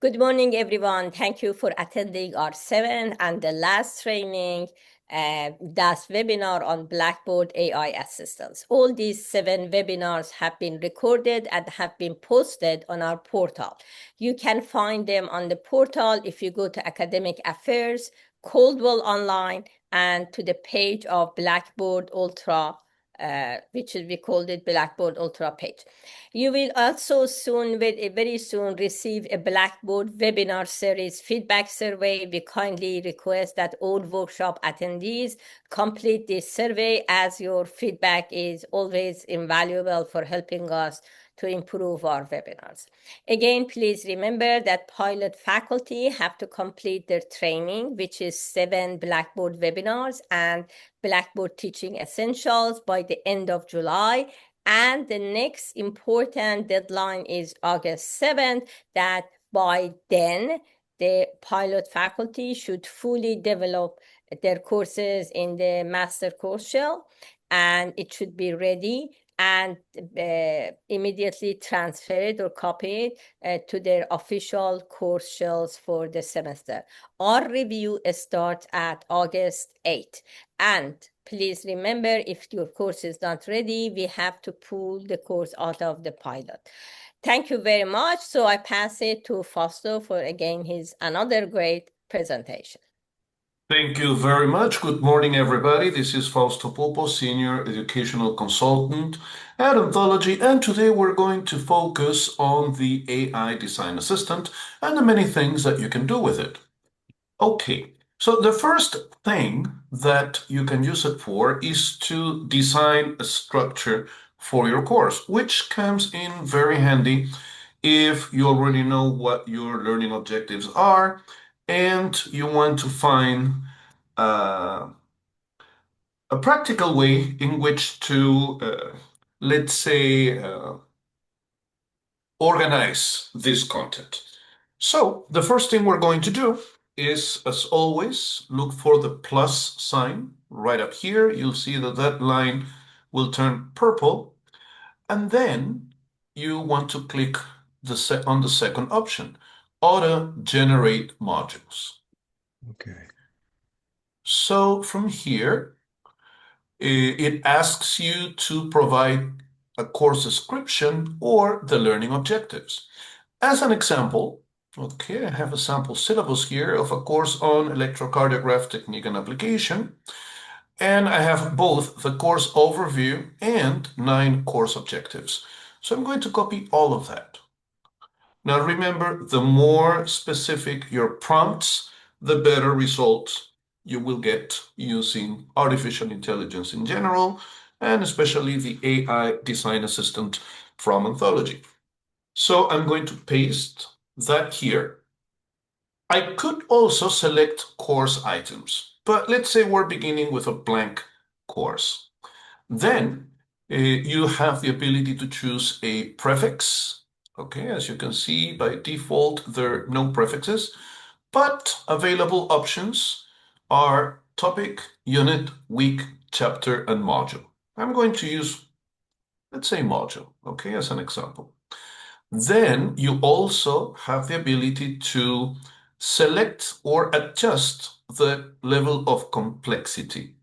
Good morning, everyone. Thank you for attending our seventh and the last training, das webinar on Blackboard AI assistants. All these 7 webinars have been recorded and have been posted on our portal. You can find them on the portal if you go to Academic Affairs, Coldwell Online, and to the page of Blackboard Ultra, which we called it Blackboard Ultra page. You will also very soon receive a Blackboard webinar series feedback survey. We kindly request that all workshop attendees complete this survey, as your feedback is always invaluable for helping us to improve our webinars. Again, please remember that pilot faculty have to complete their training, which is 7 Blackboard webinars and Blackboard Teaching Essentials by the end of July. And the next important deadline is August 7th, that by then, the pilot faculty should fully develop their courses in the master course shell, and it should be ready and immediately transfer it or copy it to their official course shells for the semester. Our review starts at August 8th. And please remember, if your course is not ready, we have to pull the course out of the pilot. Thank you very much. So I pass it to Fausto for, again, his another great presentation. Thank you very much. Good morning, everybody. This is Fausto Popo, Senior Educational Consultant at Anthology, and today we're going to focus on the AI Design Assistant and the many things that you can do with it. Okay, so the first thing that you can use it for is to design a structure for your course, which comes in very handy if you already know what your learning objectives are and you want to find a practical way in which to, let's say, organize this content. So the first thing we're going to do is, as always, look for the plus sign right up here. You'll see that that line will turn purple, and then you want to click on the second option, Auto Generate Modules. Okay. So from here, it asks you to provide a course description or the learning objectives. As an example, okay, I have a sample syllabus here of a course on electrocardiograph technique and application, and I have both the course overview and 9 course objectives. So I'm going to copy all of that. Now remember, the more specific your prompts, the better results you will get using artificial intelligence in general, and especially the AI Design Assistant from Anthology. So I'm going to paste that here. I could also select course items, but let's say we're beginning with a blank course. Then you have the ability to choose a prefix. Okay, as you can see, by default, there are no prefixes, but available options are topic, unit, week, chapter, and module. I'm going to use, let's say, module, okay, as an example. Then you also have the ability to select or adjust the level of complexity.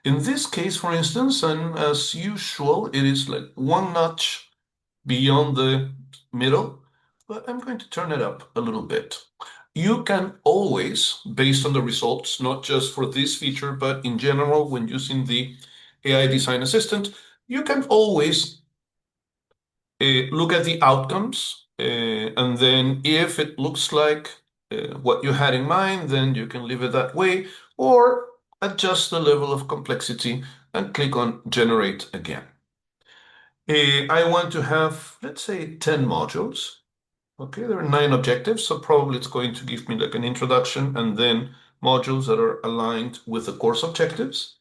In this case, for instance, and as usual, it is like 1 notch beyond the middle, but I'm going to turn it up a little bit. You can always, based on the results, not just for this feature, but in general, when using the AI Design Assistant, you can always look at the outcomes, and then if it looks like what you had in mind, then you can leave it that way, or adjust the level of complexity and click on Generate again. I want to have, let's say, 10 modules. Okay, there are 9 objectives, so probably it's going to give me like an introduction and then modules that are aligned with the course objectives.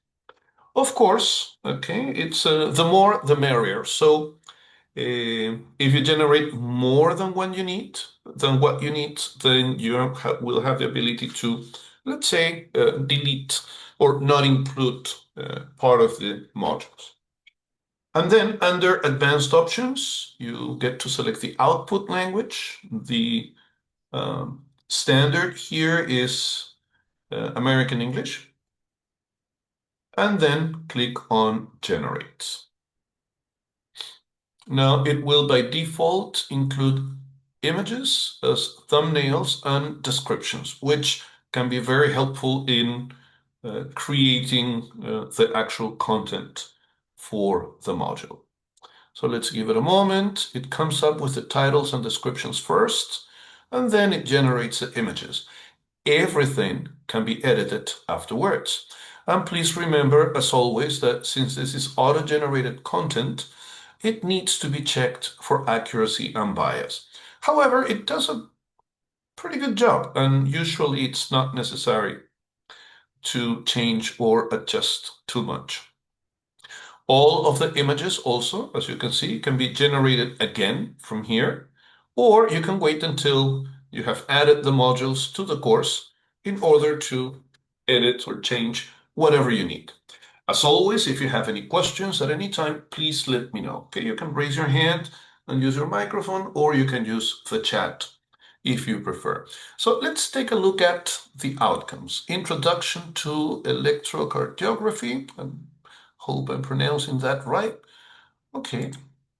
Of course, okay, it's the more the merrier. So if you generate more than what you need, then you will have the ability to, let's say, delete or not include part of the modules. And then under advanced options, you get to select the output language, the Standard here is American English, and then click on Generate. Now it will by default include images as thumbnails and descriptions, which can be very helpful in creating the actual content for the module. So let's give it a moment. It comes up with the titles and descriptions first, and then it generates the images. Everything can be edited afterwards. And please remember, as always, that since this is auto-generated content, it needs to be checked for accuracy and bias. However, it does a pretty good job, and usually it's not necessary to change or adjust too much. All of the images also, as you can see, can be generated again from here, or you can wait until you have added the modules to the course in order to edit or change whatever you need. As always, if you have any questions at any time, please let me know. Okay, you can raise your hand and use your microphone, or you can use the chat if you prefer. So let's take a look at the outcomes. Introduction to electrocardiography. I hope I'm pronouncing that right. Okay,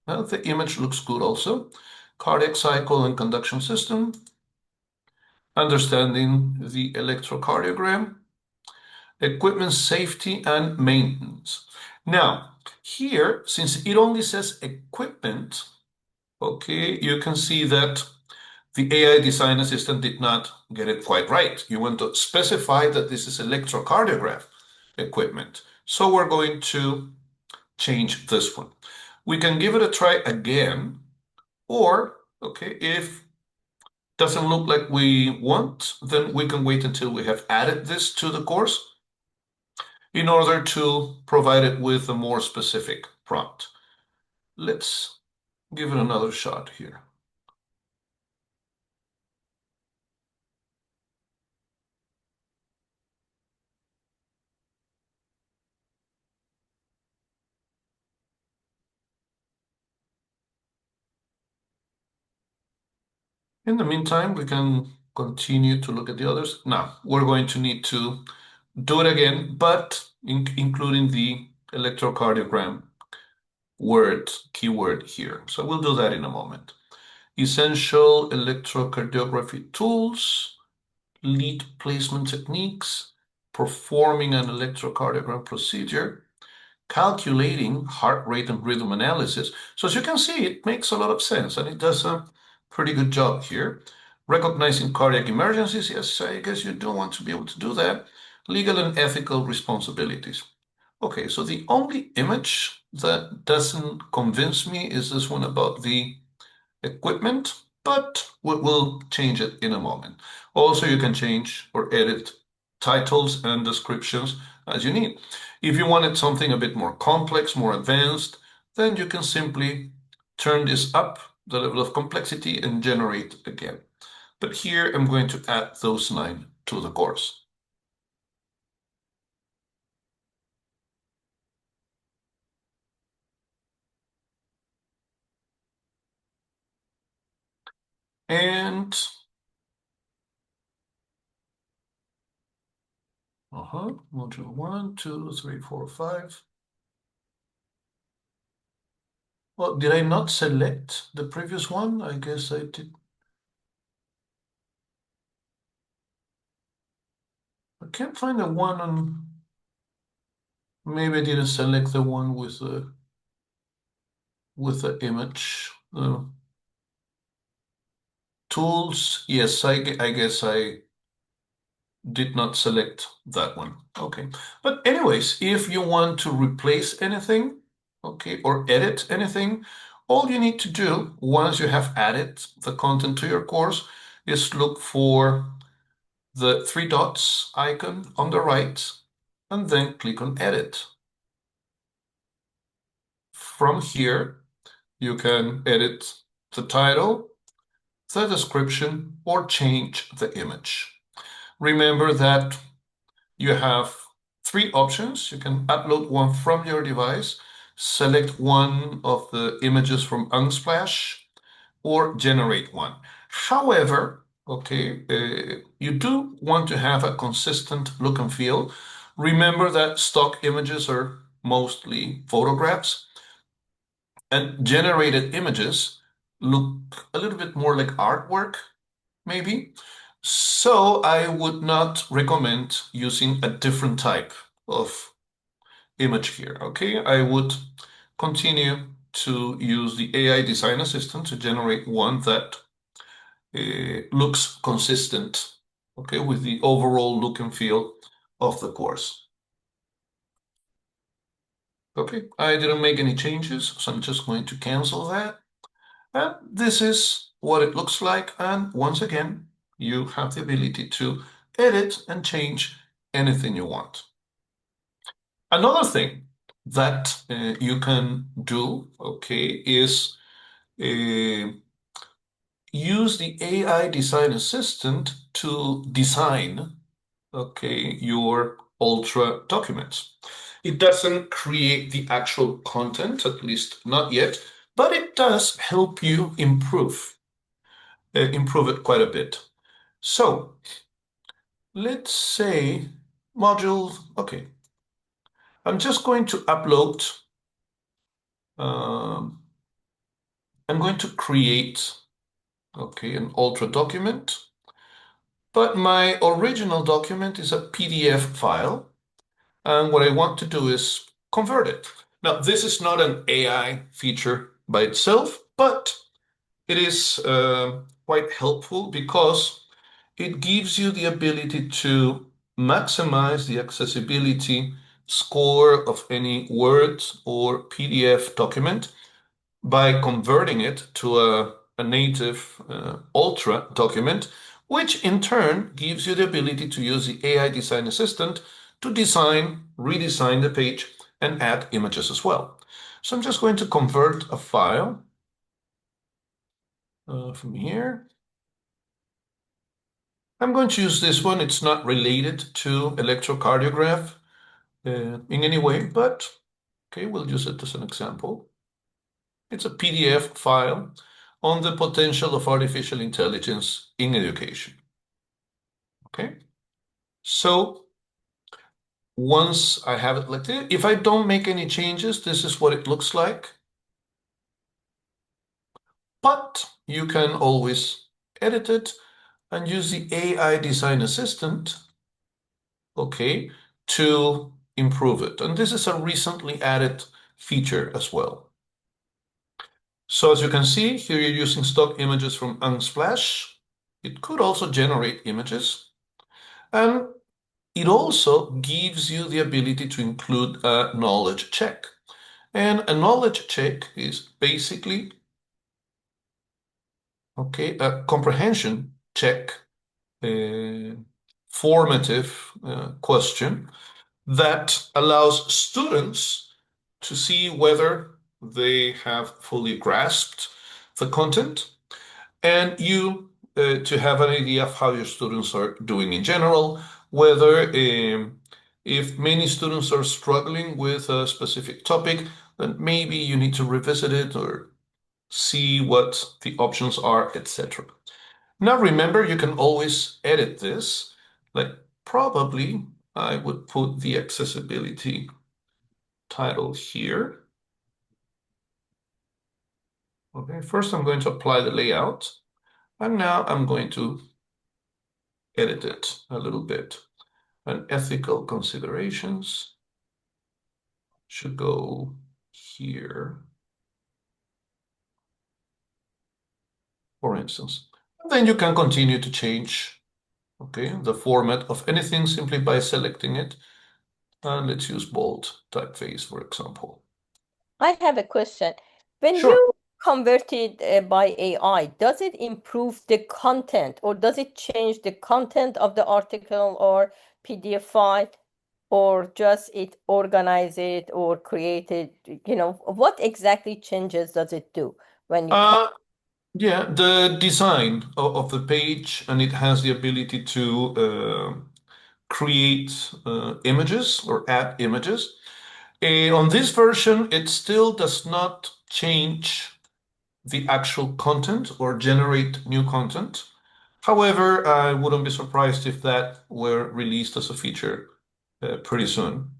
now the image looks good also. Cardiac cycle and conduction system. Understanding the electrocardiogram. Equipment safety and maintenance. Now, here, since it only says equipment, okay, you can see that the AI design assistant did not get it quite right. You want to specify that this is electrocardiograph equipment. So we're going to change this one. We can give it a try again, or, okay, if doesn't look like we want, then we can wait until we have added this to the course in order to provide it with a more specific prompt. Let's give it another shot here. In the meantime, we can continue to look at the others. Now, we're going to need to do it again, but including the electrocardiogram keyword here. So we'll do that in a moment. Essential electrocardiography tools, lead placement techniques, performing an electrocardiogram procedure, calculating heart rate and rhythm analysis. So as you can see, it makes a lot of sense and it does a pretty good job here. Recognizing cardiac emergencies, yes, I guess you do want to be able to do that. Legal and ethical responsibilities. Okay, so the only image that doesn't convince me is this one about the equipment, but we'll change it in a moment. Also, you can change or edit titles and descriptions as you need. If you wanted something a bit more complex, more advanced, then you can simply turn this up, the level of complexity, and generate again. But here I'm going to add those 9 to the course. And module 1, 2, 3, 4, 5. Well, did I not select the previous one? I guess I did. I can't find the one on. Maybe I didn't select the one with the image. Tools. Yes, I guess I did not select that one. Okay. But anyways, if you want to replace anything, okay, or edit anything, all you need to do once you have added the content to your course is look for the 3 dots icon on the right and then click on edit. From here, you can edit the title, the description, or change the image. Remember that you have 3 options. You can upload one from your device, select one of the images from Unsplash, or generate one. However, Okay, you do want to have a consistent look and feel. Remember that stock images are mostly photographs, and generated images look a little bit more like artwork, maybe. So I would not recommend using a different type of image here, okay? I would continue to use the AI design assistant to generate one that looks consistent, okay, with the overall look and feel of the course. Okay, I didn't make any changes, so I'm just going to cancel that. And this is what it looks like. And once again, you have the ability to edit and change anything you want. Another thing that you can do, okay, is uh, use the AI design assistant to design, okay, your Ultra documents. It doesn't create the actual content, at least not yet, but it does help you improve it quite a bit. So let's say module, okay, I'm just going to upload, um, I'm going to create, okay, an Ultra document, but my original document is a PDF file. And what I want to do is convert it. Now, this is not an AI feature by itself, but it is quite helpful because it gives you the ability to maximize the accessibility score of any Word or PDF document by converting it to a native Ultra document, which in turn gives you the ability to use the AI design assistant to design, redesign the page, and add images as well. So I'm just going to convert a file from here. I'm going to use this one. It's not related to electrocardiograph in any way, but okay, we'll use it as an example. It's a PDF file on the potential of artificial intelligence in education. Okay, so once I have it like this, if I don't make any changes, this is what it looks like. But you can always edit it and use the AI design assistant, okay, to improve it. And this is a recently added feature as well. So as you can see, here you're using stock images from Unsplash. It could also generate images. And it also gives you the ability to include a knowledge check. And a knowledge check is basically, okay, a comprehension check, a formative question that allows students to see whether they have fully grasped the content and you to have an idea of how your students are doing in general, whether if many students are struggling with a specific topic, then maybe you need to revisit it or see what the options are, etc. Now remember, you can always edit this. Like probably I would put the accessibility title here. Okay, first I'm going to apply the layout, and now I'm going to edit it a little bit. And ethical considerations should go here, for instance. And then you can continue to change, okay, the format of anything simply by selecting it. And let's use bold typeface, for example. I have a question. When Sure. you convert it by AI, does it improve the content or does it change the content of the article or PDF file or just it organize it or create it? What exactly changes does it do when you Uh, yeah, the design of the page, and it has the ability to create images or add images. On this version, it still does not change the actual content or generate new content. However, I wouldn't be surprised if that were released as a feature pretty soon.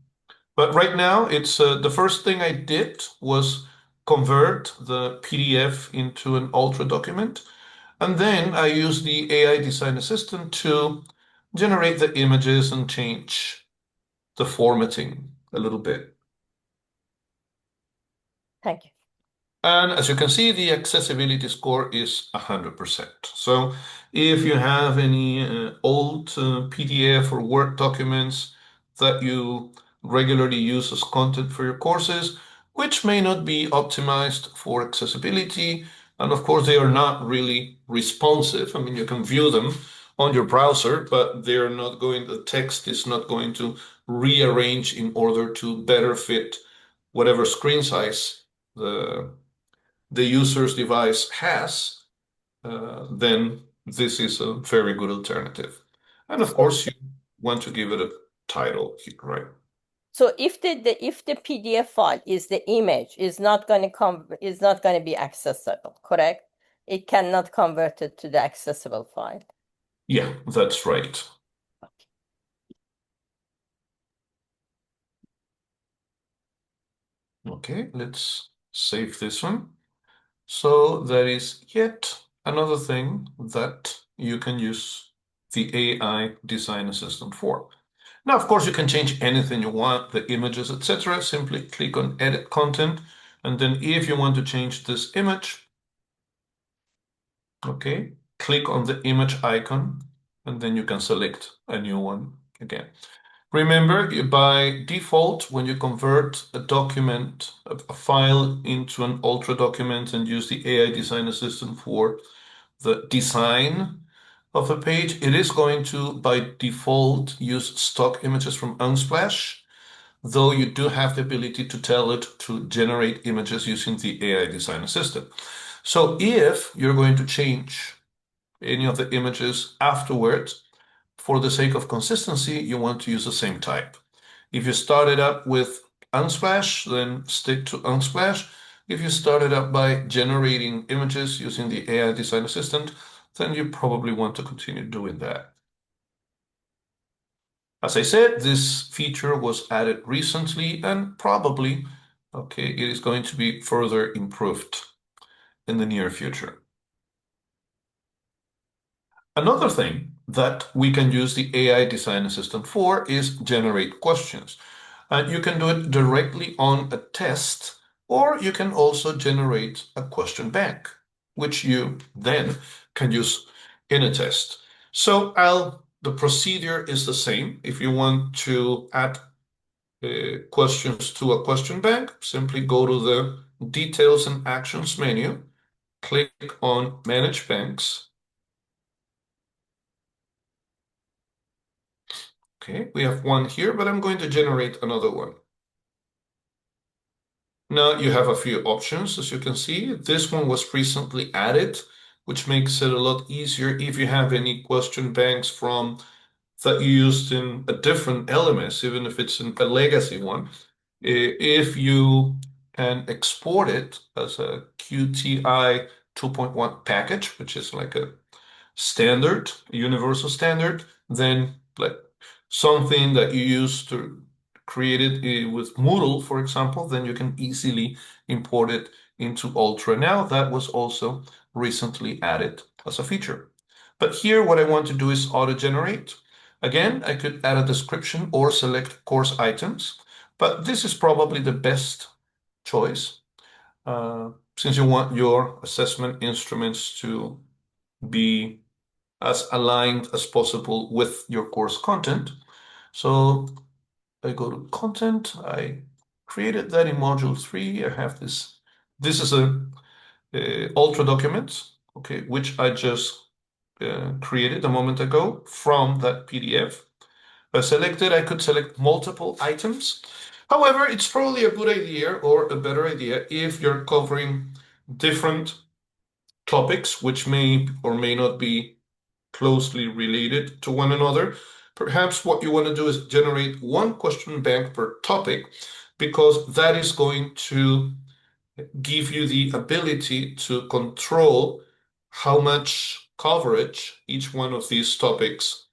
But right now, it's the first thing I did was convert the PDF into an Ultra document. And then I use the AI design assistant to generate the images and change the formatting a little bit. Thank you. And as you can see, the accessibility score is 100%. So if you have any old PDF or Word documents that you regularly use as content for your courses, which may not be optimized for accessibility, and of course, they are not really responsive. I mean, you can view them on your browser, but they're not going, the text is not going to rearrange in order to better fit whatever screen size the user's device has, then this is a very good alternative. And of So, course, you want to give it a title, right? so if the PDF file is the image is not going to be accessible, correct? It cannot convert it to the accessible file. Yeah, that's right. Okay, let's save this one. So there is yet another thing that you can use the AI design assistant for. Now, of course, you can change anything you want, the images, etc. Simply click on Edit Content. And then if you want to change this image, okay, click on the image icon, and then you can select a new one again. Remember, by default, when you convert a document, a file into an Ultra document and use the AI Design Assistant for the design of a page, it is going to, by default, use stock images from Unsplash, though you do have the ability to tell it to generate images using the AI Design Assistant. So if you're going to change any of the images afterwards, for the sake of consistency, you want to use the same type. If you started up with Unsplash, then stick to Unsplash. If you started up by generating images using the AI Design Assistant, then you probably want to continue doing that. As I said, this feature was added recently and probably, okay, it is going to be further improved in the near future. Another thing that we can use the AI Design Assistant for is generate questions. And you can do it directly on a test, or you can also generate a question bank, which you then can use in a test. So the procedure is the same. If you want to add questions to a question bank, simply go to the Details and Actions menu, click on Manage Banks. Okay, we have one here, but I'm going to generate another one. Now you have a few options, as you can see. This one was recently added, which makes it a lot easier if you have any question banks from that you used in a different LMS, even if it's a legacy one. If you can export it as a QTI 2.1 package, which is like a standard, a universal standard, then like something that you use to create it with Moodle, for example, then you can easily import it into Ultra. Now that was also recently added as a feature. But here what I want to do is auto-generate. Again, I could add a description or select course items, but this is probably the best choice since you want your assessment instruments to be as aligned as possible with your course content. So I go to content. I created that in module 3. I have this. This is a Ultra document, okay, which I just created a moment ago from that PDF. I could select multiple items. However, it's probably a good idea or a better idea if you're covering different topics, which may or may not be closely related to one another. Perhaps what you want to do is generate one question bank per topic, because that is going to give you the ability to control how much coverage each one of these topics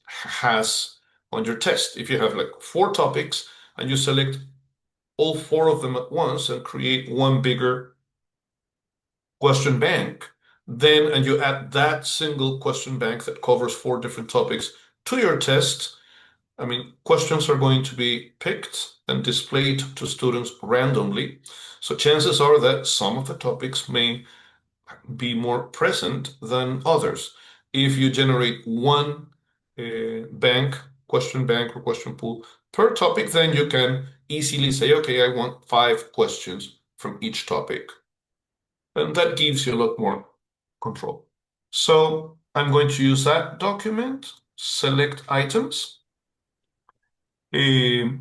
has on your test. If you have like 4 topics and you select all 4 of them at once and create one bigger question bank, then and you add that single question bank that covers 4 different topics to your test, I mean, questions are going to be picked and displayed to students randomly. So chances are that some of the topics may be more present than others. If you generate one bank, question bank or question pool per topic, then you can easily say, okay, I want 5 questions from each topic. And that gives you a lot more control. So I'm going to use that document, select items. You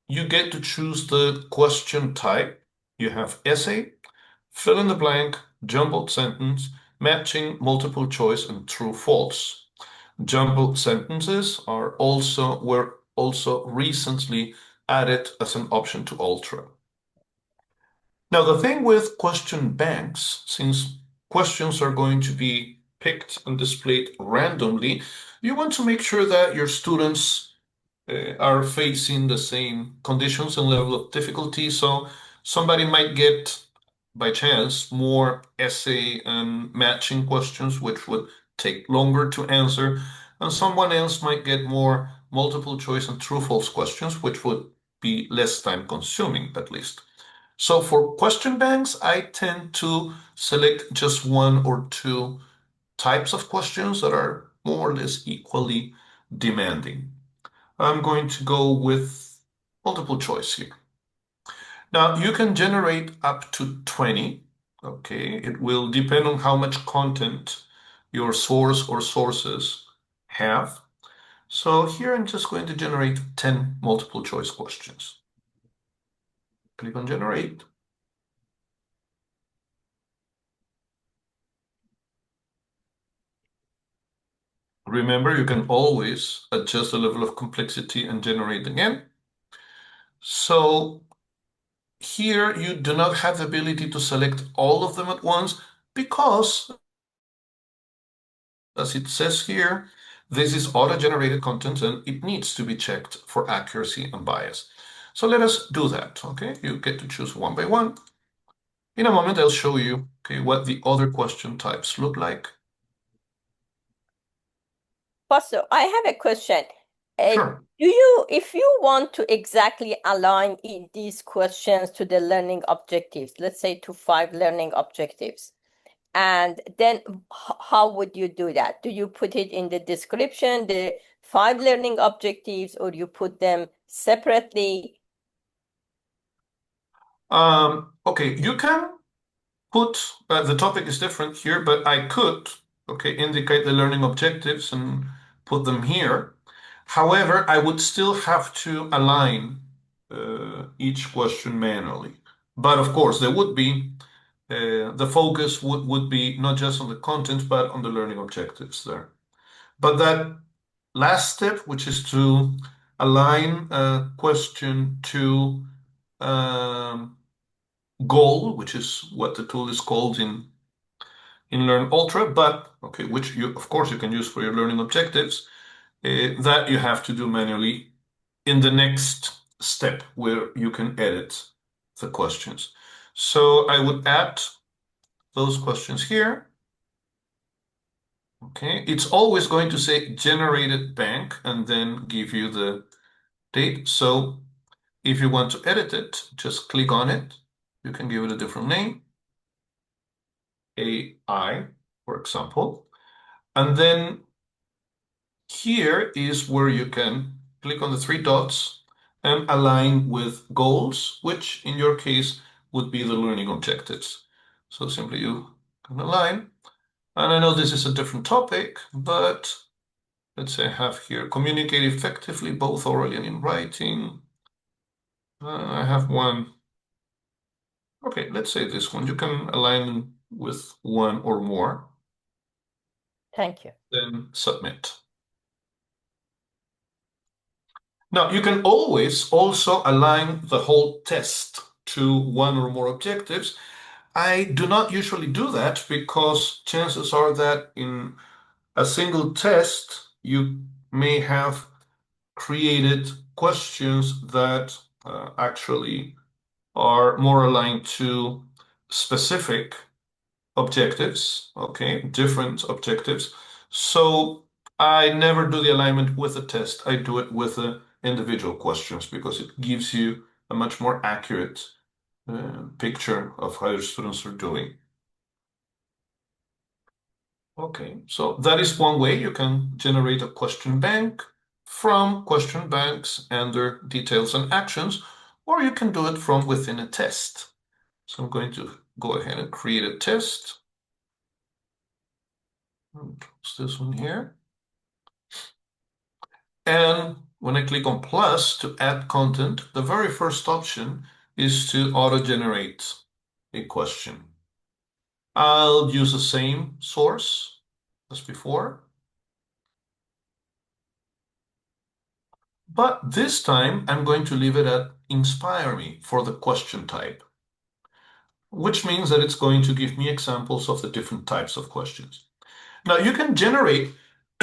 get to choose the question type. You have essay, fill in the blank, jumbled sentence, matching, multiple choice, and true false. Jumbled sentences were also recently added as an option to Ultra. Now, the thing with question banks, since questions are going to be picked and displayed randomly, you want to make sure that your students are facing the same conditions and level of difficulty. So somebody might get, by chance, more essay and matching questions, which would take longer to answer, and someone else might get more multiple choice and true false questions, which would be less time consuming, at least. So for question banks, I tend to select just 1 or 2 types of questions that are more or less equally demanding. I'm going to go with multiple choice here. Now you can generate up to 20. Okay, it will depend on how much content your source or sources have. So here I'm just going to generate 10 multiple choice questions. Click on generate. Remember, you can always adjust the level of complexity and generate again. So here you do not have the ability to select all of them at once because, as it says here, this is auto-generated content and it needs to be checked for accuracy and bias. So let us do that, okay? You get to choose one by one. In a moment, I'll show you, okay, what the other question types look like. Pastor, I have a question. Sure. If you want to exactly align these questions to the learning objectives, let's say to 5 learning objectives, and then how would you do that? Do you put it in the description, the 5 learning objectives, or you put them separately? Okay, you can put, the topic is different here, but I could, okay, indicate the learning objectives and put them here. However, I would still have to align each question manually. But of course, there would be, the focus would be not just on the content, but on the learning objectives there. But that last step, which is to align a question to um, goal, which is what the tool is called in Learn Ultra, but okay, which you of course you can use for your learning objectives, that you have to do manually in the next step where you can edit the questions. So I would add those questions here. Okay, it's always going to say generated bank and then give you the date. So if you want to edit it, just click on it. You can give it a different name, AI, for example. And then here is where you can click on the 3 dots and align with goals, which in your case would be the learning objectives. So simply you can align. And I know this is a different topic, but let's say I have here communicate effectively, both orally and in writing. I have one. Okay, let's say this one. You can align with one or more, Thank you. then submit. Now, you can always also align the whole test to one or more objectives. I do not usually do that because chances are that in a single test, you may have created questions that actually are more aligned to specific objectives, okay, different objectives. So I never do the alignment with a test. I do it with the individual questions because it gives you a much more accurate picture of how your students are doing. Okay, so that is one way you can generate a question bank from question banks and their details and actions, or you can do it from within a test. So I'm going to go ahead and create a test. It's this one here. And when I click on plus to add content, the very first option is to auto-generate a question. I'll use the same source as before, but this time I'm going to leave it at inspire me for the question type, which means that it's going to give me examples of the different types of questions. Now you can generate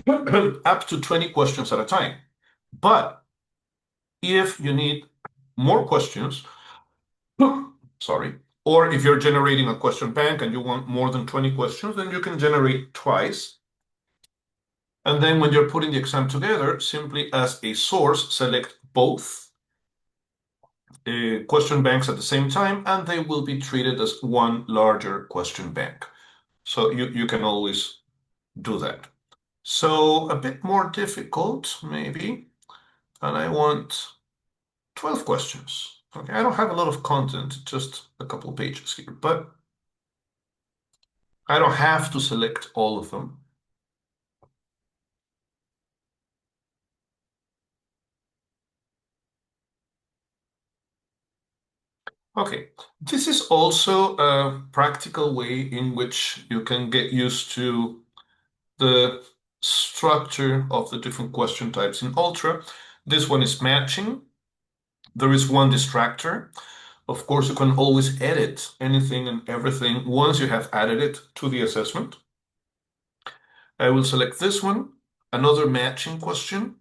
up to 20 questions at a time, but if you need more questions, sorry, or if you're generating a question bank and you want more than 20 questions, then you can generate twice. And then when you're putting the exam together, simply as a source, select both question banks at the same time, and they will be treated as one larger question bank. So you can always do that. So a bit more difficult, maybe, and I want 12 questions. Okay, I don't have a lot of content, just a couple pages here, but I don't have to select all of them. Okay, this is also a practical way in which you can get used to the structure of the different question types in Ultra. This one is matching. There is one distractor. Of course, you can always edit anything and everything once you have added it to the assessment. I will select this one, another matching question.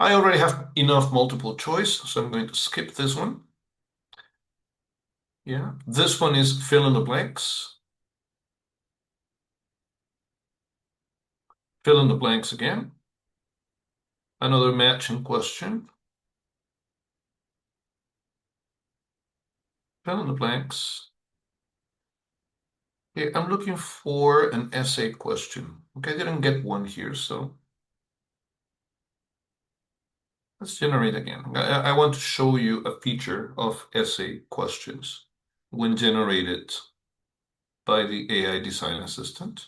I already have enough multiple choice, so I'm going to skip this one. Yeah, this one is fill in the blanks. Fill in the blanks again. Another matching question. Fill in the blanks. Okay, I'm looking for an essay question. Okay, I didn't get one here, so let's generate again. I want to show you a feature of essay questions when generated by the AI design assistant.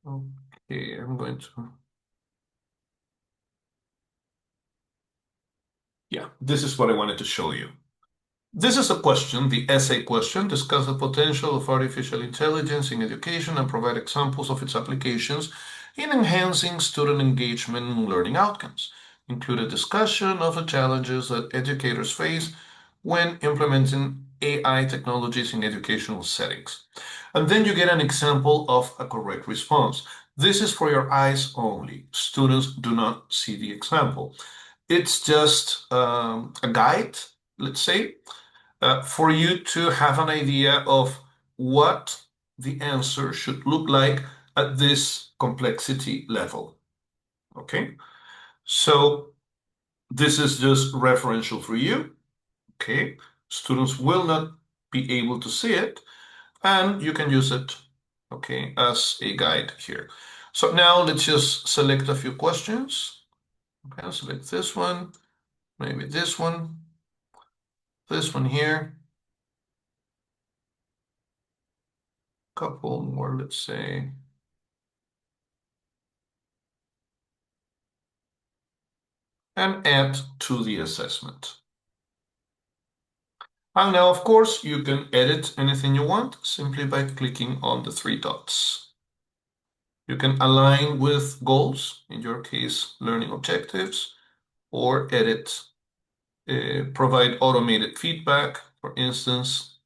Okay, I'm going to, yeah, this is what I wanted to show you. This is a question, the essay question, discuss the potential of artificial intelligence in education and provide examples of its applications in enhancing student engagement and learning outcomes. Include a discussion of the challenges that educators face when implementing AI technologies in educational settings. And then you get an example of a correct response. This is for your eyes only. Students do not see the example. It's just a guide, let's say, for you to have an idea of what the answer should look like at this complexity level. Okay, so this is just referential for you. Okay, students will not be able to see it, and you can use it, okay, as a guide here. So now let's just select a few questions. Okay, I'll select this one, maybe this one here, couple more, let's say. And add to the assessment. And now, of course, you can edit anything you want simply by clicking on the three dots. You can align with goals, in your case, learning objectives, or edit, provide automated feedback, for instance,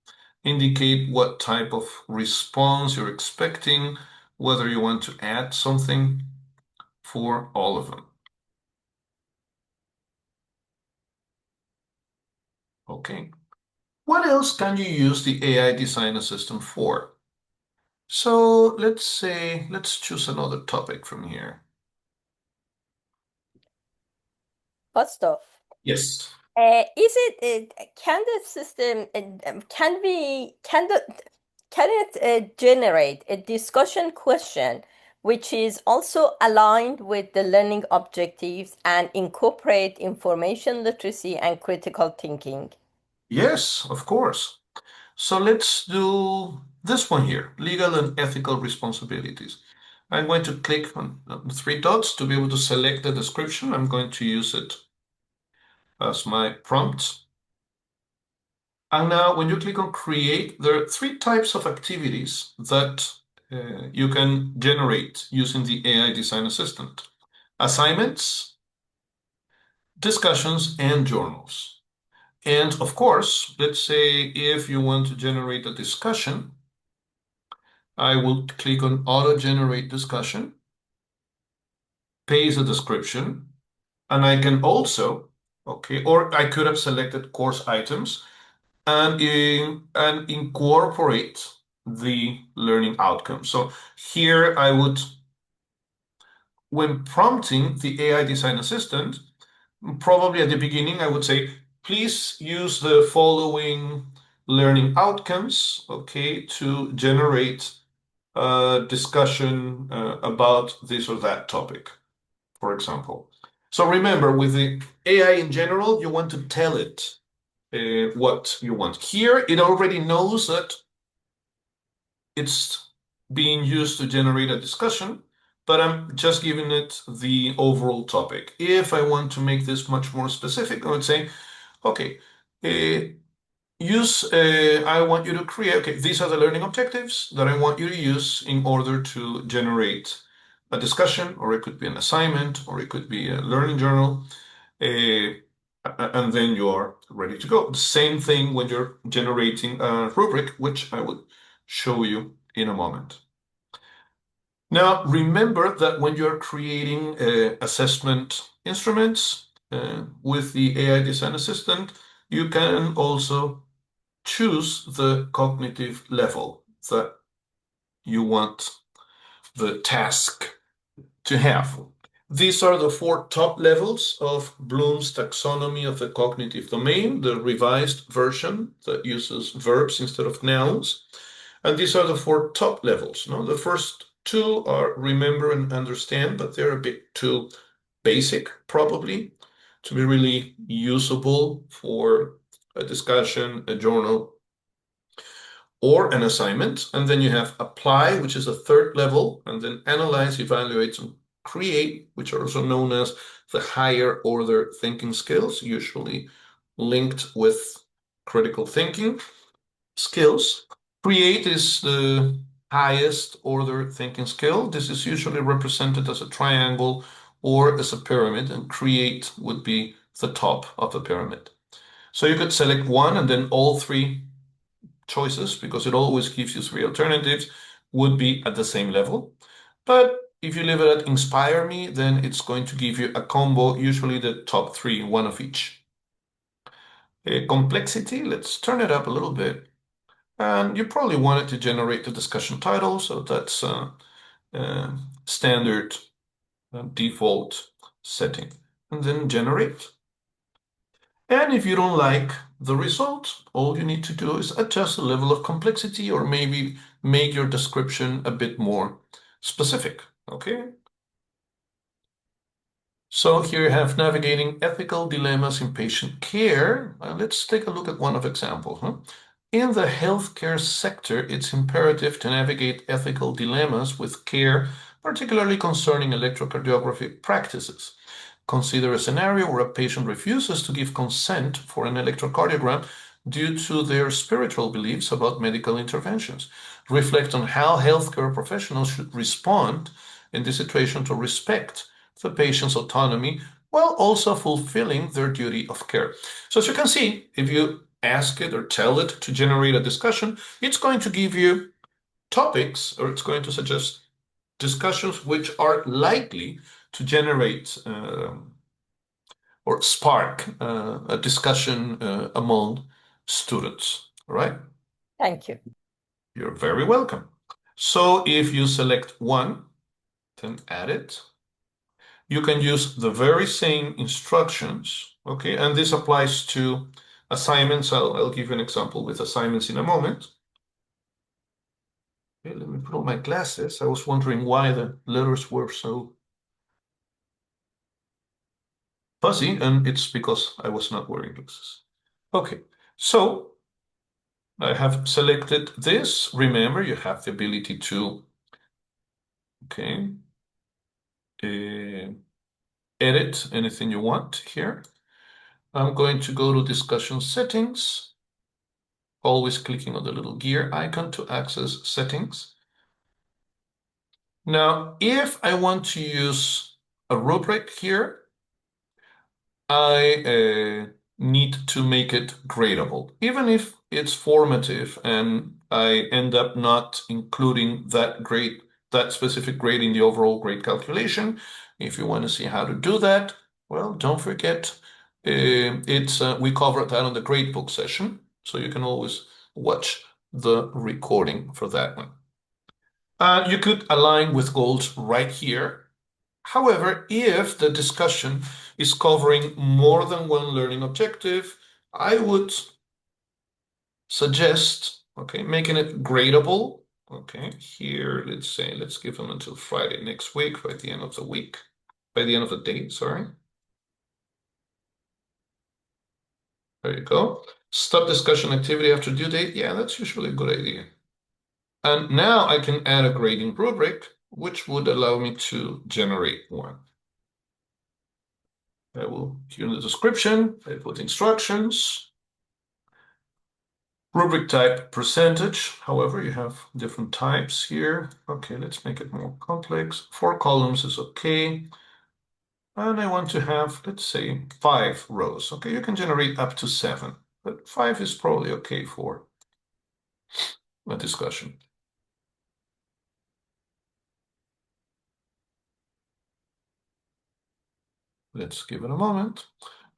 indicate what type of response you're expecting, whether you want to add something for all of them. Okay. What else can you use the AI design assistant for? So let's choose another topic from here. Gustav, Yes. is it can the system can it generate a discussion question which is also aligned with the learning objectives and incorporate information literacy and critical thinking? Yes, of course. So let's do this one here, legal and ethical responsibilities. I'm going to click on the three dots to be able to select the description. I'm going to use it as my prompt. And now when you click on create, there are three types of activities that you can generate using the AI design assistant. Assignments, discussions, and journals. And of course, let's say if you want to generate a discussion, I will click on auto generate discussion, paste a description, and I can also, okay, or I could have selected course items and incorporate the learning outcome. So here I would, when prompting the AI design assistant, probably at the beginning, I would say, please use the following learning outcomes, okay, to generate a discussion about this or that topic, for example. So remember, with the AI in general, you want to tell it what you want. Here, it already knows that it's being used to generate a discussion, but I'm just giving it the overall topic. If I want to make this much more specific, I would say, okay, uh, I want you to create, okay, these are the learning objectives that I want you to use in order to generate a discussion, or it could be an assignment, or it could be a learning journal, uh, and then you're ready to go. The same thing when you're generating a rubric, which I would show you in a moment. Now, remember that when you're creating assessment instruments with the AI Design Assistant, you can also choose the cognitive level that you want the task to have. These are the four top levels of Bloom's taxonomy of the cognitive domain, the revised version that uses verbs instead of nouns. And these are the four top levels. No? The first two are remember and understand, but they're a bit too basic, probably, to be really usable for a discussion, a journal, or an assignment. And then you have apply, which is a third level, and then analyze, evaluate, and create, which are also known as the higher order thinking skills, usually linked with critical thinking skills. Create is the highest order thinking skill. This is usually represented as a triangle or as a pyramid, and create would be the top of the pyramid. So you could select one and then all three choices, because it always gives you three alternatives, would be at the same level. But if you leave it at inspire me, then it's going to give you a combo, usually the top three, one of each. Complexity, let's turn it up a little bit. And you probably want it to generate the discussion title, so that's standard default setting. And then generate. And if you don't like the result, all you need to do is adjust the level of complexity or maybe make your description a bit more specific, okay? So here you have navigating ethical dilemmas in patient care. Let's take a look at one of examples. Huh? In the healthcare sector, it's imperative to navigate ethical dilemmas with care, particularly concerning electrocardiography practices. Consider a scenario where a patient refuses to give consent for an electrocardiogram due to their spiritual beliefs about medical interventions. Reflect on how healthcare professionals should respond in this situation to respect the patient's autonomy while also fulfilling their duty of care. So as you can see, if you ask it or tell it to generate a discussion, it's going to give you topics, or it's going to suggest discussions which are likely to generate or spark a discussion among students, right? Thank you. You're very welcome. So if you select one, then add it. You can use the very same instructions, okay? And this applies to assignments. I'll give you an example with assignments in a moment. Okay, let me put on my glasses. I was wondering why the letters were so fuzzy, and it's because I was not wearing glasses. Okay, so I have selected this. Remember, you have the ability to, okay, uh, edit anything you want here. I'm going to go to discussion settings, always clicking on the little gear icon to access settings. Now, if I want to use a rubric here, I need to make it gradable, even if it's formative and I end up not including that grade, that specific grade in the overall grade calculation. If you want to see how to do that, well, don't forget, we covered that on the gradebook session, so you can always watch the recording for that one. You could align with goals right here. However, if the discussion is covering more than one learning objective, I would suggest, okay, making it gradable. Okay, here, let's give them until Friday next week, by the end of the week, by the end of the day, sorry. There you go. Stop discussion activity after due date. Yeah, that's usually a good idea. And now I can add a grading rubric, which would allow me to generate one. I will, here in the description, I put instructions, rubric type percentage. However, you have different types here. Okay, let's make it more complex. 4 columns is okay. And I want to have, let's say, 5 rows. Okay, you can generate up to 7, but 5 is probably okay for a discussion. Let's give it a moment.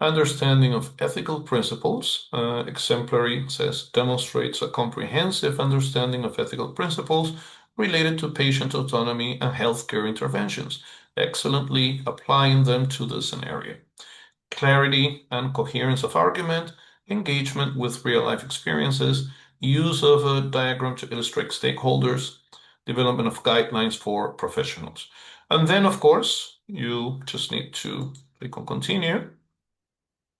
Understanding of ethical principles. Exemplary says demonstrates a comprehensive understanding of ethical principles related to patient autonomy and healthcare interventions, excellently applying them to the scenario. Clarity and coherence of argument, engagement with real-life experiences, use of a diagram to illustrate stakeholders, development of guidelines for professionals. And then, of course, you just need to click on continue,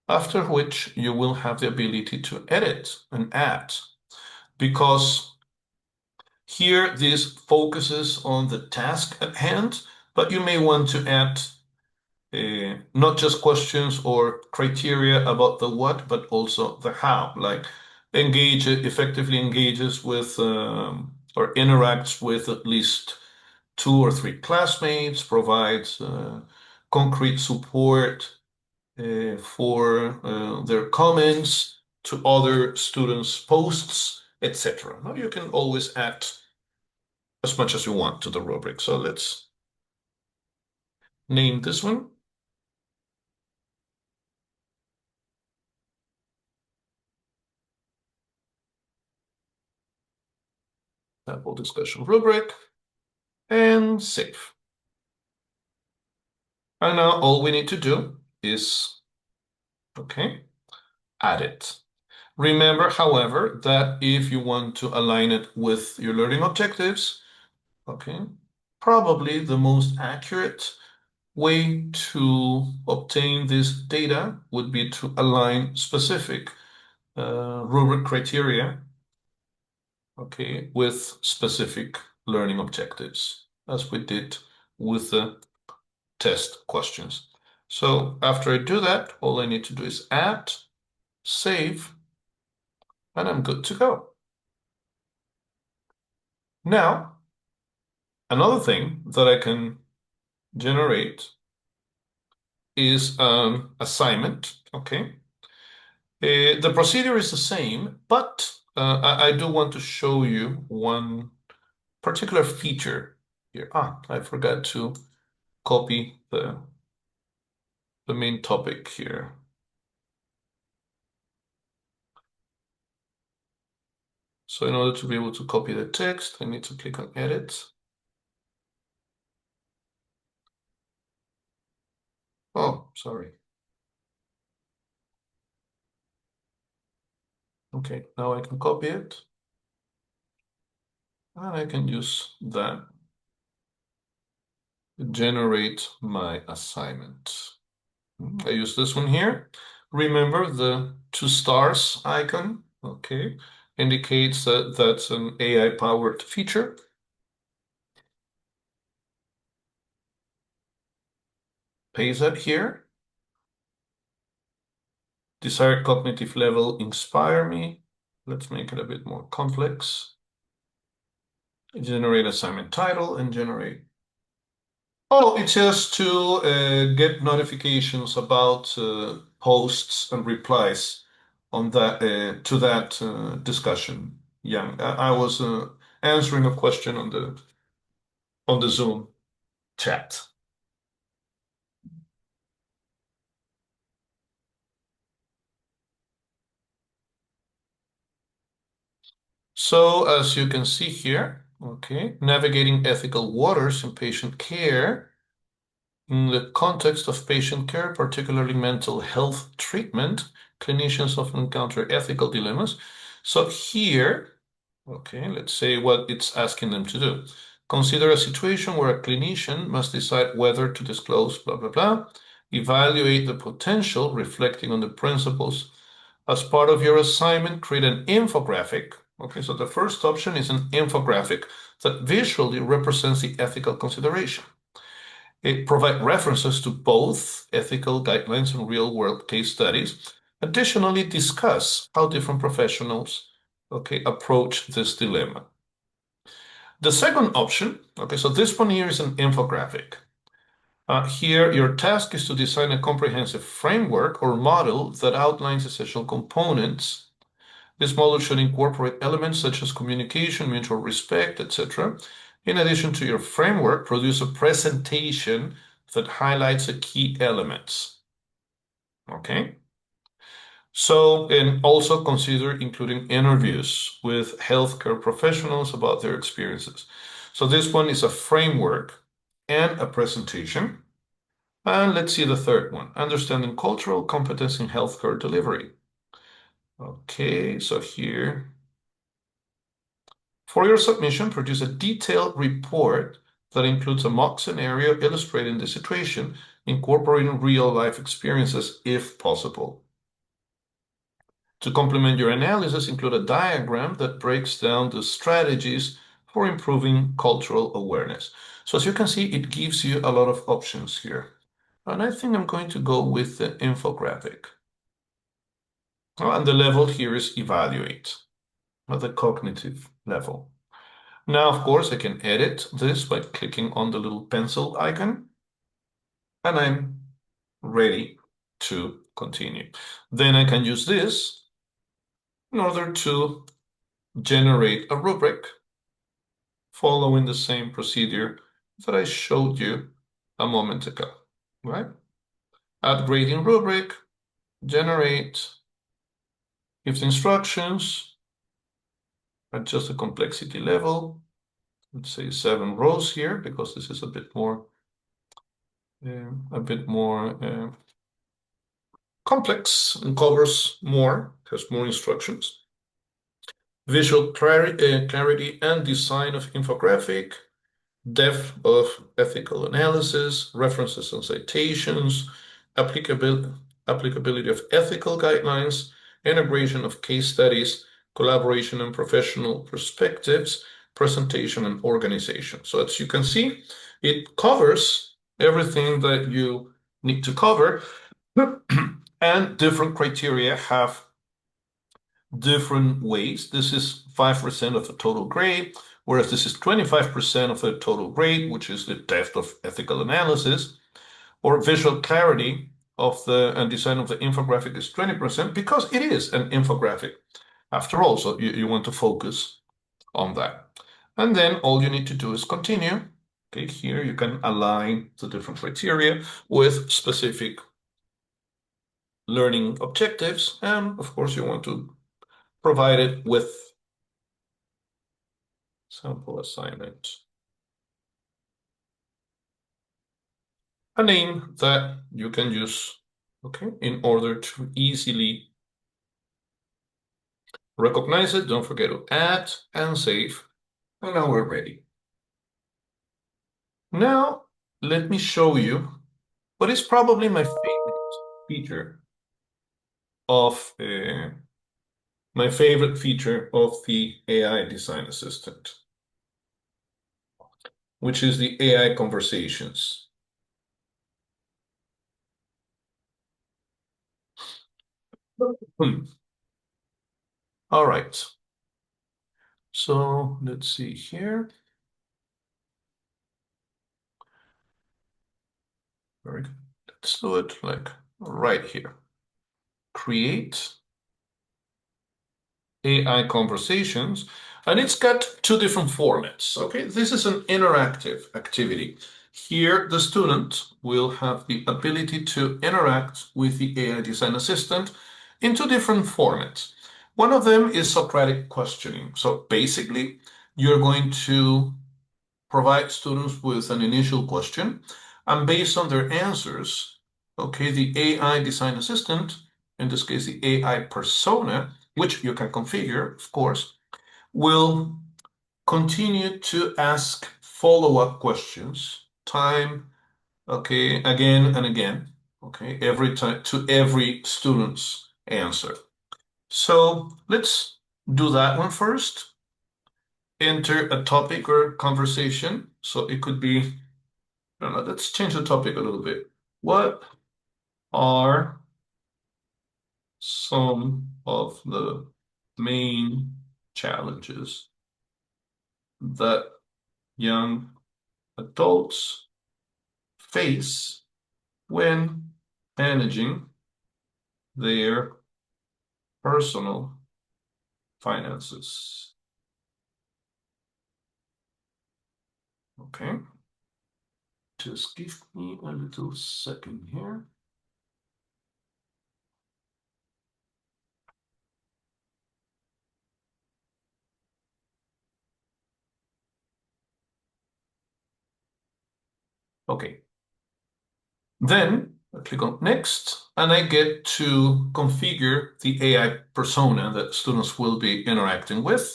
after which you will have the ability to edit and add, because here this focuses on the task at hand, but you may want to add not just questions or criteria about the what, but also the how, like effectively engages with or interacts with at least 2 or 3 classmates, provides concrete support for their comments to other students' posts, etc. Now you can always add as much as you want to the rubric. So let's name this one. Sample discussion rubric and save. And now all we need to do is, okay, add it. Remember, however, that if you want to align it with your learning objectives, okay, probably the most accurate way to obtain this data would be to align specific rubric criteria, okay, with specific learning objectives, as we did with the test questions. So after I do that, all I need to do is add, save, and I'm good to go. Now, another thing that I can generate is an assignment, okay? The procedure is the same, but I do want to show you one particular feature here. I forgot to copy the main topic here. So in order to be able to copy the text, I need to click on Edit. Oh, sorry. Okay, now I can copy it. And I can use that to generate my assignment. I use this one here. Remember the two stars icon, okay, indicates that that's an AI-powered feature. Paste that here. Desired cognitive level, inspire me. Let's make it a bit more complex. Generate assignment title and generate. Oh, it's just to get notifications about posts and replies on that to that discussion. Yeah, I was answering a question on the Zoom chat. So as you can see here, okay, navigating ethical waters in patient care. In the context of patient care, particularly mental health treatment, clinicians often encounter ethical dilemmas. So here, okay, let's say what it's asking them to do. Consider a situation where a clinician must decide whether to disclose blah, blah, blah. Evaluate the potential, reflecting on the principles. As part of your assignment, create an infographic. Okay, so the first option is an infographic that visually represents the ethical consideration. It provides references to both ethical guidelines and real-world case studies. Additionally, discuss how different professionals, okay, approach this dilemma. The second option, okay, so this one here is an infographic. Here, your task is to design a comprehensive framework or model that outlines essential components. This model should incorporate elements such as communication, mutual respect, etc. In addition to your framework, produce a presentation that highlights the key elements. Okay? So, and also consider including interviews with healthcare professionals about their experiences. So this one is a framework and a presentation. And let's see the third one, understanding cultural competence in healthcare delivery. Okay, so here, for your submission, produce a detailed report that includes a mock scenario illustrating the situation, incorporating real-life experiences if possible. To complement your analysis, include a diagram that breaks down the strategies for improving cultural awareness. So as you can see, it gives you a lot of options here. And I think I'm going to go with the infographic. And the level here is evaluate, at the cognitive level. Now, of course, I can edit this by clicking on the little pencil icon, and I'm ready to continue. Then I can use this in order to generate a rubric following the same procedure that I showed you a moment ago, right? Add grading rubric, generate, give the instructions, adjust the complexity level. Let's say 7 rows here because this is a bit more complex and covers more, has more instructions. Visual clarity and design of infographic, depth of ethical analysis, references and citations, applicability of ethical guidelines, integration of case studies, collaboration and professional perspectives, presentation and organization. So as you can see, it covers everything that you need to cover, and different criteria have different weights. This is 5% of the total grade. whereas this is 25% of the total grade, which is the depth of ethical analysis, or visual clarity of the and design of the infographic is 20% because it is an infographic after all. So you want to focus on that. And then all you need to do is continue. Okay, here you can align the different criteria with specific learning objectives. And of course, you want to provide it with sample assignment. A name that you can use, okay, in order to easily recognize it. Don't forget to add and save. And now we're ready. Now, let me show you what is probably my favorite feature of the AI design assistant, which is the AI conversations. All right. So let's see here. Very good. Let's do it like right here. Create AI conversations, and it's got two different formats. Okay, this is an interactive activity. Here, the student will have the ability to interact with the AI design assistant in two different formats. One of them is Socratic questioning. So basically, you're going to provide students with an initial question, and based on their answers, okay, the AI design assistant, in this case, the AI persona, which you can configure, of course, will continue to ask follow-up questions, time, okay, again and again, okay, every time to every student's answer. So let's do that one first. Enter a topic or conversation. So it could be, I don't know, let's change the topic a little bit. What are some of the main challenges that young adults face when managing their personal finances? Okay, just give me a little second here. Okay, then I click on next, and I get to configure the AI persona that students will be interacting with.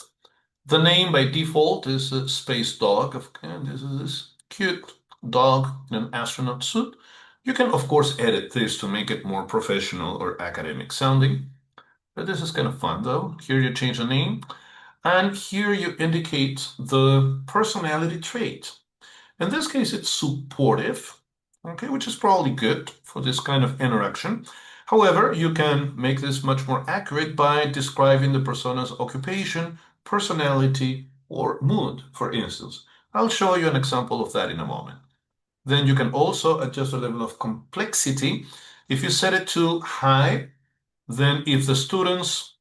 The name by default is a space dog. Okay, this is this cute dog in an astronaut suit. You can, of course, edit this to make it more professional or academic sounding. But this is kind of fun, though. Here you change the name, and here you indicate the personality trait. In this case, it's supportive, okay, which is probably good for this kind of interaction. However, you can make this much more accurate by describing the persona's occupation, personality, or mood, for instance. I'll show you an example of that in a moment. Then you can also adjust the level of complexity. If you set it to high, then if the student's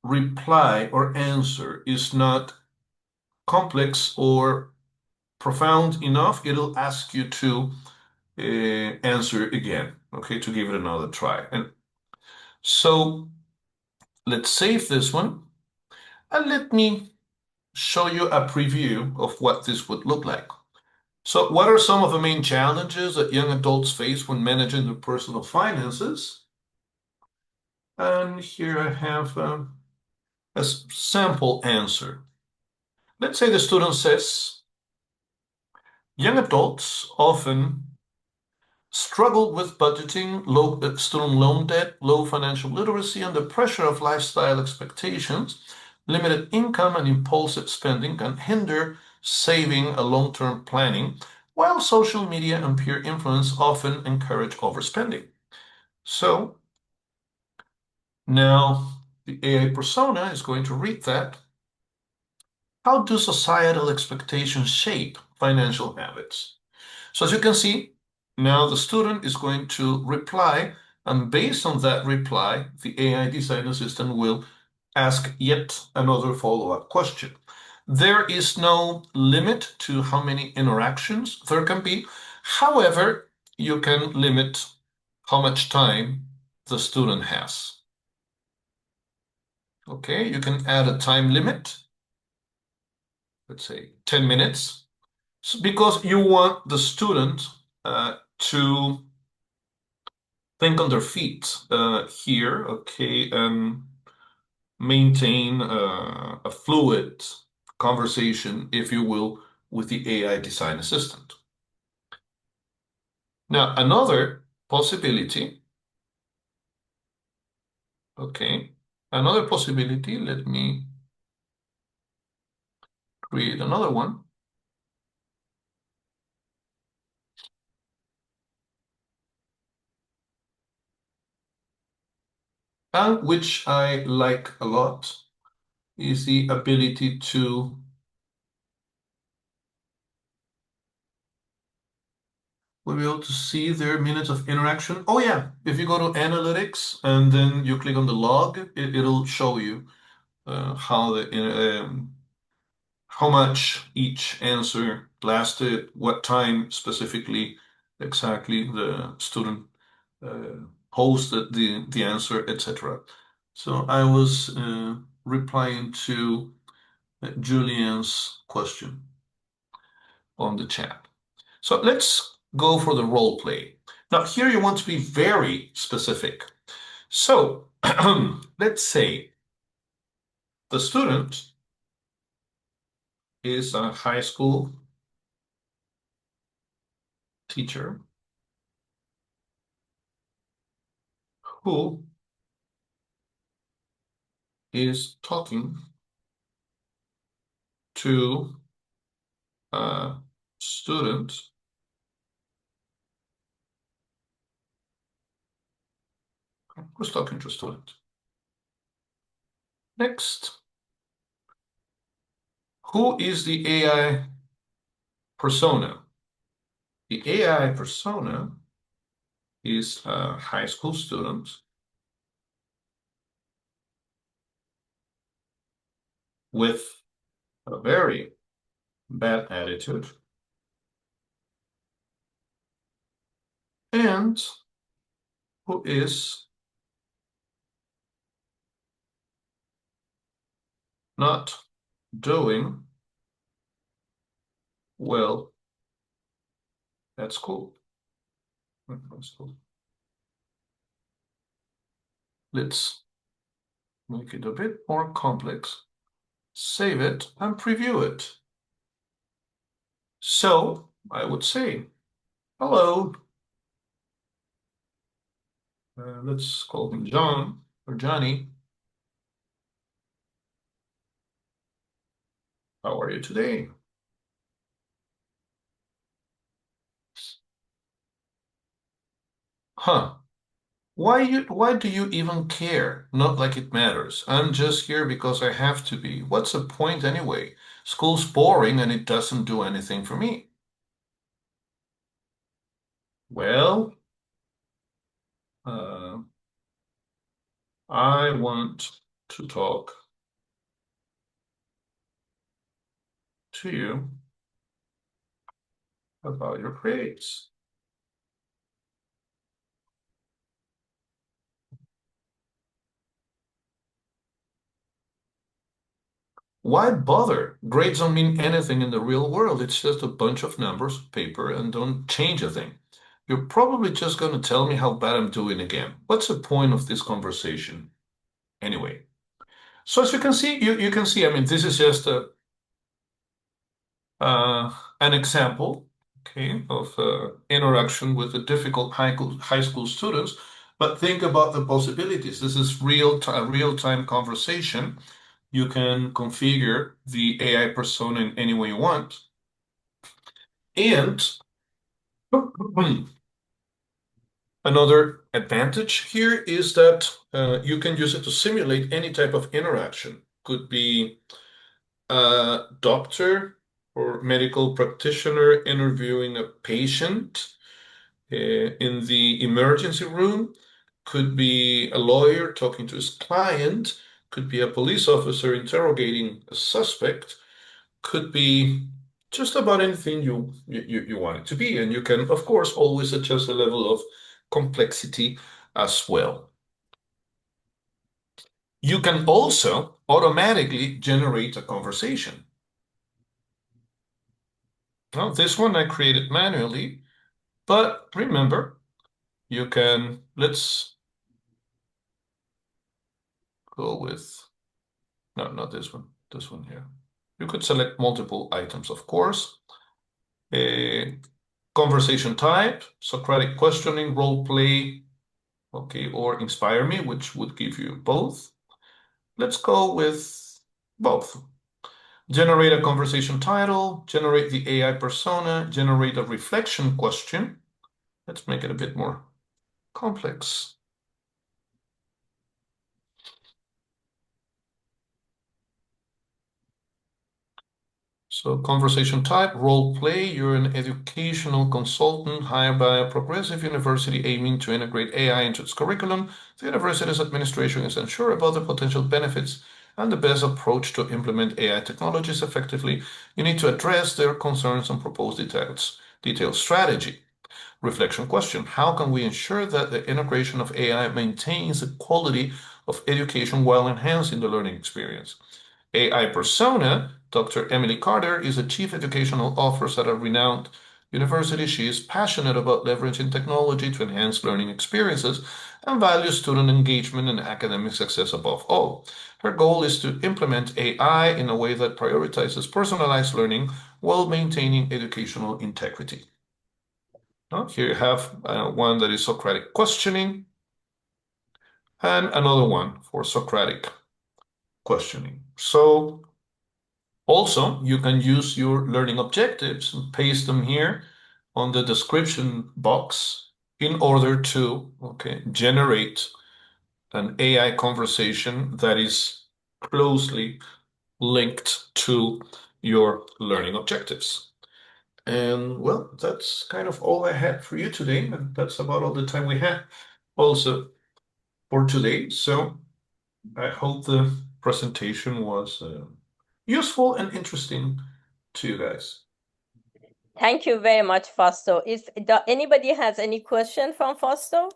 reply or answer is not complex or profound enough, it'll ask you to answer again, okay, to give it another try. And so let's save this one and let me show you a preview of what this would look like. So what are some of the main challenges that young adults face when managing their personal finances? And here I have a sample answer. Let's say the student says, young adults often struggle with budgeting, low student loan debt, low financial literacy, and the pressure of lifestyle expectations. Limited income and impulsive spending can hinder saving and long-term planning, while social media and peer influence often encourage overspending. So now the AI persona is going to read that how do societal expectations shape financial habits? So as you can see, now the student is going to reply, and based on that reply, the AI design assistant will ask yet another follow-up question. There is no limit to how many interactions there can be. However, you can limit how much time the student has. Okay, you can add a time limit, let's say 10 minutes, because you want the student to think on their feet here, okay, and maintain a fluid conversation, if you will, with the AI design assistant. Now, another possibility, okay, another possibility, let me create another one, and which I like a lot, is the ability to we'll be able to see their minutes of interaction. Oh yeah, if you go to analytics and then you click on the log, it'll show you how much each answer lasted, what time specifically exactly the student posted the answer, etc. So I was replying to Julian's question on the chat. So let's go for the role play. Now, here you want to be very specific. So let's say the student is a high school teacher who is talking to a student who's talking to a student. Next, who is the AI persona? The AI persona is a high school student with a very bad attitude and who is not doing well at school. Let's make it a bit more complex. Save it and preview it. So I would say, hello. Let's call him John or Johnny. How are you today? Huh. Why do you even care? Not like it matters. I'm just here because I have to be. What's the point anyway? School's boring and it doesn't do anything for me. Well, uh, I want to talk to you about your grades. Why bother? Grades don't mean anything in the real world. It's just a bunch of numbers, paper, and don't change a thing. You're probably just going to tell me how bad I'm doing again. What's the point of this conversation anyway? So as you can see, you can see, I mean, this is just an example, okay, of interaction with the difficult high school students. But think about the possibilities. This is real-time conversation. You can configure the AI persona in any way you want. And another advantage here is that you can use it to simulate any type of interaction. Could be a doctor or medical practitioner interviewing a patient in the emergency room, could be a lawyer talking to his client, could be a police officer interrogating a suspect, could be just about anything you want it to be. And you can, of course, always adjust the level of complexity as well. You can also automatically generate a conversation. Now, this one I created manually, but remember, you can, let's go with, no, not this one here. You could select multiple items, of course. A conversation type, Socratic questioning, role play, okay, or inspire me, which would give you both. Let's go with both. Generate a conversation title, generate the AI persona, generate a reflection question. Let's make it a bit more complex. So conversation type, role play, you're an educational consultant hired by a progressive university aiming to integrate AI into its curriculum. The university's administration is unsure about the potential benefits and the best approach to implement AI technologies effectively. You need to address their concerns and propose detailed strategy. Reflection question, how can we ensure that the integration of AI maintains the quality of education while enhancing the learning experience? AI persona, Dr. Emily Carter is a chief educational officer at a renowned university. She is passionate about leveraging technology to enhance learning experiences and values student engagement and academic success above all. Her goal is to implement AI in a way that prioritizes personalized learning while maintaining educational integrity. Now, here you have one that is Socratic questioning and another one for Socratic questioning. So also, you can use your learning objectives and paste them here on the description box in order to, okay, generate an AI conversation that is closely linked to your learning objectives. And well, that's kind of all I had for you today, and that's about all the time we had also for today. So I hope the presentation was useful and interesting to you guys. Thank you very much, Fausto. If anybody has any question from Fausto?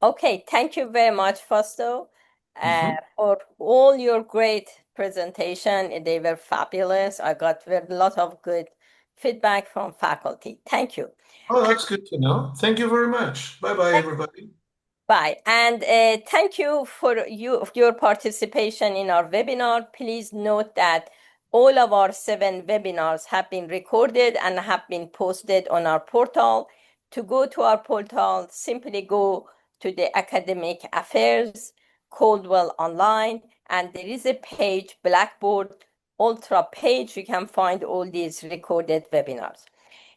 Okay, thank you very much, Fausto, Mhm. for all your great presentation. They were fabulous. I got a lot of good feedback from faculty. Thank you. Oh, that's good to know. Thank you very much. Bye bye, everybody. Bye. And thank you for your participation in our webinar. Please note that all of our 7 webinars have been recorded and have been posted on our portal. To go to our portal, simply go to the Academic Affairs, Coldwell Online, and there is a page, Blackboard Ultra page. You can find all these recorded webinars.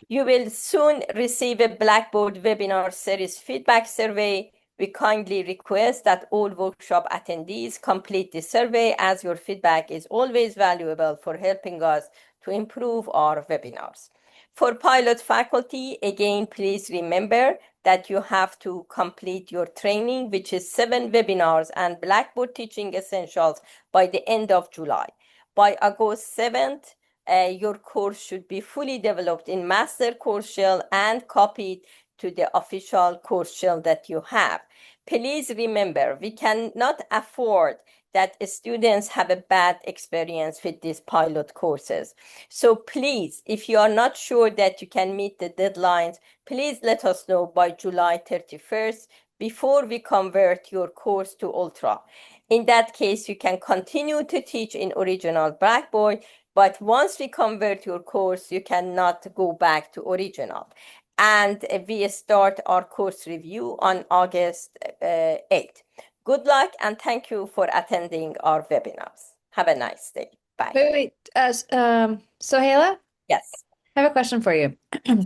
You will soon receive a Blackboard webinar series feedback survey. We kindly request that all workshop attendees complete the survey, as your feedback is always valuable for helping us to improve our webinars. For pilot faculty, again, please remember that you have to complete your training, which is 7 webinars and Blackboard Teaching Essentials, by the end of July. By August 7th, your course should be fully developed in master course shell and copied to the official course shell that you have. Please remember, we cannot afford that students have a bad experience with these pilot courses. So please, if you are not sure that you can meet the deadlines, please let us know by July 31st before we convert your course to Ultra. In that case, you can continue to teach in original Blackboard, but once we convert your course, you cannot go back to original. And we start our course review on August 8th. Good luck and thank you for attending our webinars. Have a nice day. Bye. Wait. Sohaila, Yes. I have a question for you. Sure.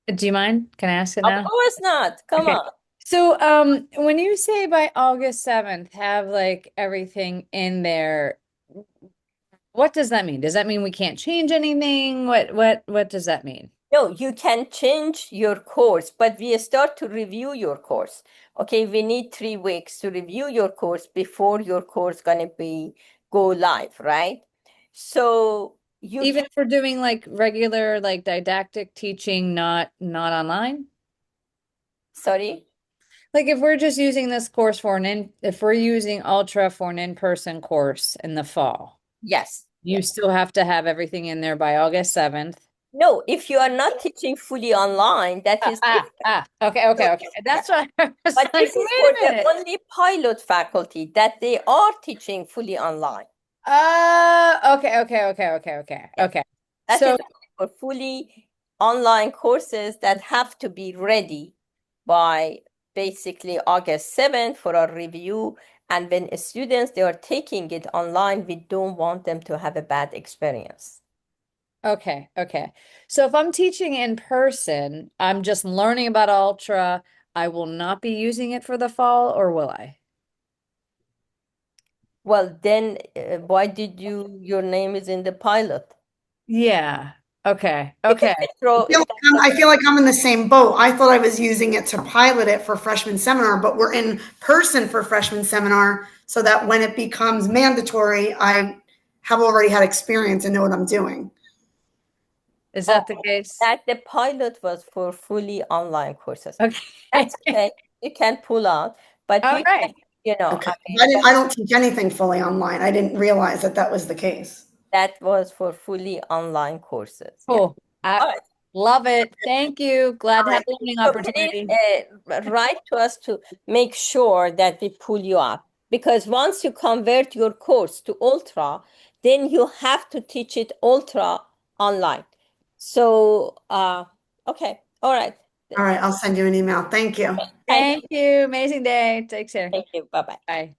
Do you mind? Can I ask it Of now? course not. Come Okay. on. So, when you say by August 7th, have like everything in there, what does that mean? Does that mean we can't change anything? What does that mean? No, you can change your course, but we start to review your course. Okay, we need 3 weeks to review your course before your course gonna be go live, right? So you Even can, if we're doing like regular like didactic teaching, not online? sorry? Like if we're just using this course for if we're using Ultra for an in-person course in the fall, Yes, you yes. still have to have everything in there by August 7th. No, if you are not teaching fully online, that is different. Okay, So, okay, okay. That's what I was but like, this is wait for a the minute. only pilot faculty that they are teaching fully online. Yes. Okay. That is So, for fully online courses that have to be ready by basically August 7th for our review. And when students they are taking it online, we don't want them to have a bad experience. okay. So if I'm teaching in person, I'm just learning about Ultra. I will not be using it for the fall, or will I? Well, then why did your name is in the pilot? Yeah. Because Okay. I feel like I'm in the same boat. I thought I was using it to pilot it for freshman seminar, but we're in person for freshman seminar so that when it becomes mandatory, I have already had experience and know what I'm doing. Is Oh, that the case? that the pilot was for fully online courses. Okay. That's okay. You can pull out, but All you can, right. Okay. I mean, I don't teach anything fully online. I didn't realize that that was the case. that was for fully online courses. Yeah. Cool. I All right. love it. Thank you. Glad to All have right. a learning So please opportunity. write to us to make sure that we pull you up. Because once you convert your course to Ultra, then you have to teach it Ultra online. So, okay. All right. All right. I'll send you an email. Thank you. Thank you. Thank you. Amazing day. Take care. Thank you. Bye-bye. Bye.